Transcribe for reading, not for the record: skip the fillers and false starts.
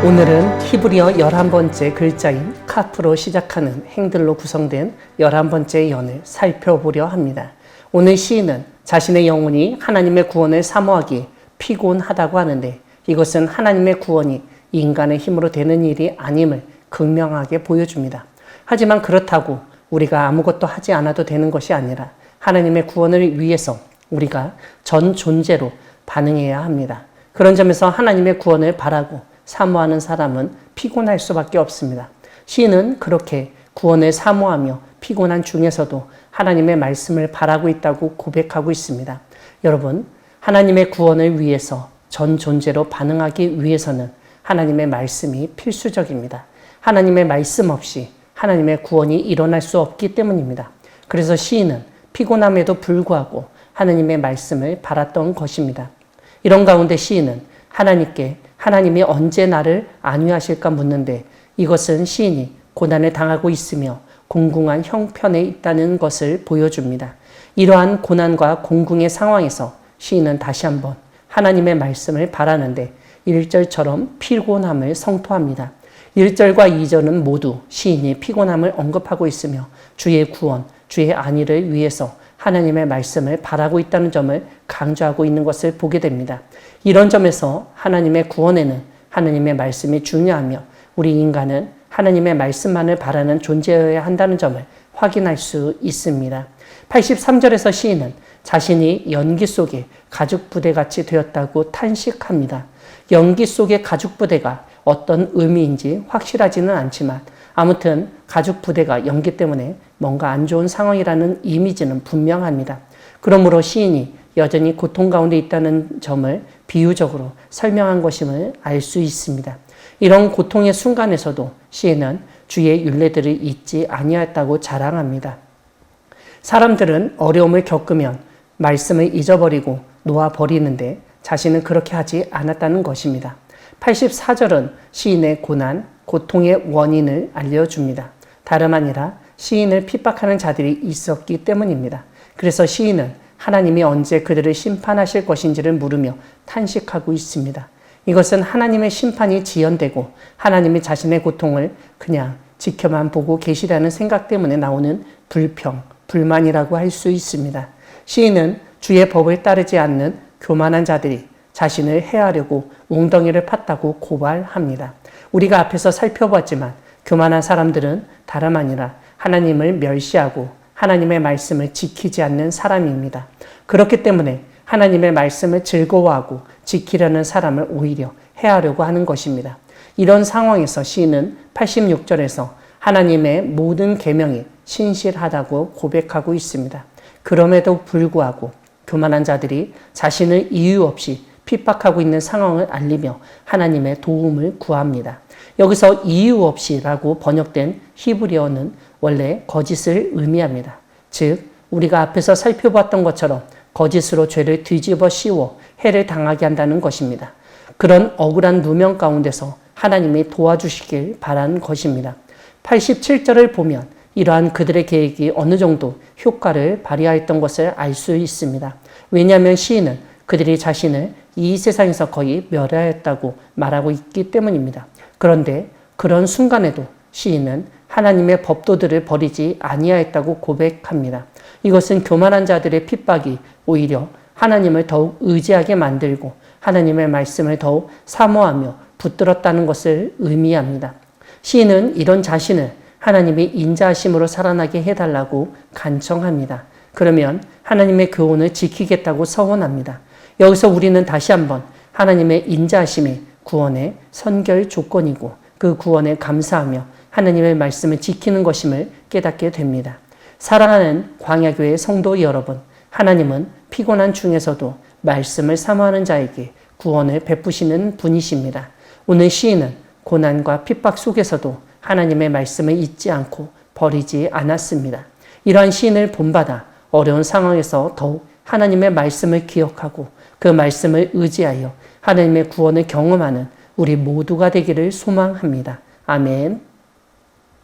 오늘은 히브리어 11번째 글자인 카프로 시작하는 행들로 구성된 11번째 연을 살펴보려 합니다. 오늘 시인은 자신의 영혼이 하나님의 구원을 사모하기에 피곤하다고 하는데 이것은 하나님의 구원이 인간의 힘으로 되는 일이 아님을 극명하게 보여줍니다. 하지만 그렇다고 우리가 아무것도 하지 않아도 되는 것이 아니라 하나님의 구원을 위해서 우리가 전 존재로 반응해야 합니다. 그런 점에서 하나님의 구원을 바라고 사모하는 사람은 피곤할 수밖에 없습니다. 시인은 그렇게 구원을 사모하며 피곤한 중에서도 하나님의 말씀을 바라고 있다고 고백하고 있습니다. 여러분, 하나님의 구원을 위해서 전 존재로 반응하기 위해서는 하나님의 말씀이 필수적입니다. 하나님의 말씀 없이 하나님의 구원이 일어날 수 없기 때문입니다. 그래서 시인은 피곤함에도 불구하고 하나님의 말씀을 바랐던 것입니다. 이런 가운데 시인은 하나님이 언제 나를 안위하실까 묻는데 이것은 시인이 고난을 당하고 있으며 공궁한 형편에 있다는 것을 보여줍니다. 이러한 고난과 공궁의 상황에서 시인은 다시 한번 하나님의 말씀을 바라는데 1절처럼 피곤함을 성토합니다. 1절과 2절은 모두 시인이 피곤함을 언급하고 있으며 주의 구원, 주의 안위를 위해서 하나님의 말씀을 바라고 있다는 점을 강조하고 있는 것을 보게 됩니다. 이런 점에서 하나님의 구원에는 하나님의 말씀이 중요하며 우리 인간은 하나님의 말씀만을 바라는 존재여야 한다는 점을 확인할 수 있습니다. 83절에서 시인은 자신이 연기 속에 가죽부대같이 되었다고 탄식합니다. 연기 속의 가죽부대가 어떤 의미인지 확실하지는 않지만 아무튼 가죽부대가 연기 때문에 뭔가 안 좋은 상황이라는 이미지는 분명합니다. 그러므로 시인이 여전히 고통 가운데 있다는 점을 비유적으로 설명한 것임을 알 수 있습니다. 이런 고통의 순간에서도 시인은 주의 율례들을 잊지 아니하였다고 자랑합니다. 사람들은 어려움을 겪으면 말씀을 잊어버리고 놓아버리는데 자신은 그렇게 하지 않았다는 것입니다. 84절은 시인의 고통의 원인을 알려줍니다. 다름 아니라 시인을 핍박하는 자들이 있었기 때문입니다. 그래서 시인은 하나님이 언제 그들을 심판하실 것인지를 물으며 탄식하고 있습니다. 이것은 하나님의 심판이 지연되고 하나님이 자신의 고통을 그냥 지켜만 보고 계시다는 생각 때문에 나오는 불만이라고 할 수 있습니다. 시인은 주의 법을 따르지 않는 교만한 자들이 자신을 해하려고 웅덩이를 팠다고 고발합니다. 우리가 앞에서 살펴봤지만 교만한 사람들은 다름 아니라 하나님을 멸시하고 하나님의 말씀을 지키지 않는 사람입니다. 그렇기 때문에 하나님의 말씀을 즐거워하고 지키려는 사람을 오히려 해하려고 하는 것입니다. 이런 상황에서 시인은 86절에서 하나님의 모든 계명이 신실하다고 고백하고 있습니다. 그럼에도 불구하고 교만한 자들이 자신을 이유 없이 핍박하고 있는 상황을 알리며 하나님의 도움을 구합니다. 여기서 이유 없이라고 번역된 히브리어는 원래 거짓을 의미합니다. 즉 우리가 앞에서 살펴봤던 것처럼 거짓으로 죄를 뒤집어 씌워 해를 당하게 한다는 것입니다. 그런 억울한 누명 가운데서 하나님이 도와주시길 바라는 것입니다. 87절을 보면 이러한 그들의 계획이 어느 정도 효과를 발휘하였던 것을 알 수 있습니다. 왜냐하면 시인은 그들이 자신을 이 세상에서 거의 멸하였다고 말하고 있기 때문입니다. 그런데 그런 순간에도 시인은 하나님의 법도들을 버리지 아니하였다고 고백합니다. 이것은 교만한 자들의 핍박이 오히려 하나님을 더욱 의지하게 만들고 하나님의 말씀을 더욱 사모하며 붙들었다는 것을 의미합니다. 시인은 이런 자신을 하나님이 인자하심으로 살아나게 해달라고 간청합니다. 그러면 하나님의 교훈을 지키겠다고 서원합니다. 여기서 우리는 다시 한번 하나님의 인자하심이 구원의 선결 조건이고 그 구원에 감사하며 하나님의 말씀을 지키는 것임을 깨닫게 됩니다. 사랑하는 광야교회 성도 여러분, 하나님은 피곤한 중에서도 말씀을 사모하는 자에게 구원을 베푸시는 분이십니다. 오늘 시인은 고난과 핍박 속에서도 하나님의 말씀을 잊지 않고 버리지 않았습니다. 이러한 시인을 본받아 어려운 상황에서 더욱 하나님의 말씀을 기억하고 그 말씀을 의지하여 하나님의 구원을 경험하는 우리 모두가 되기를 소망합니다. 아멘.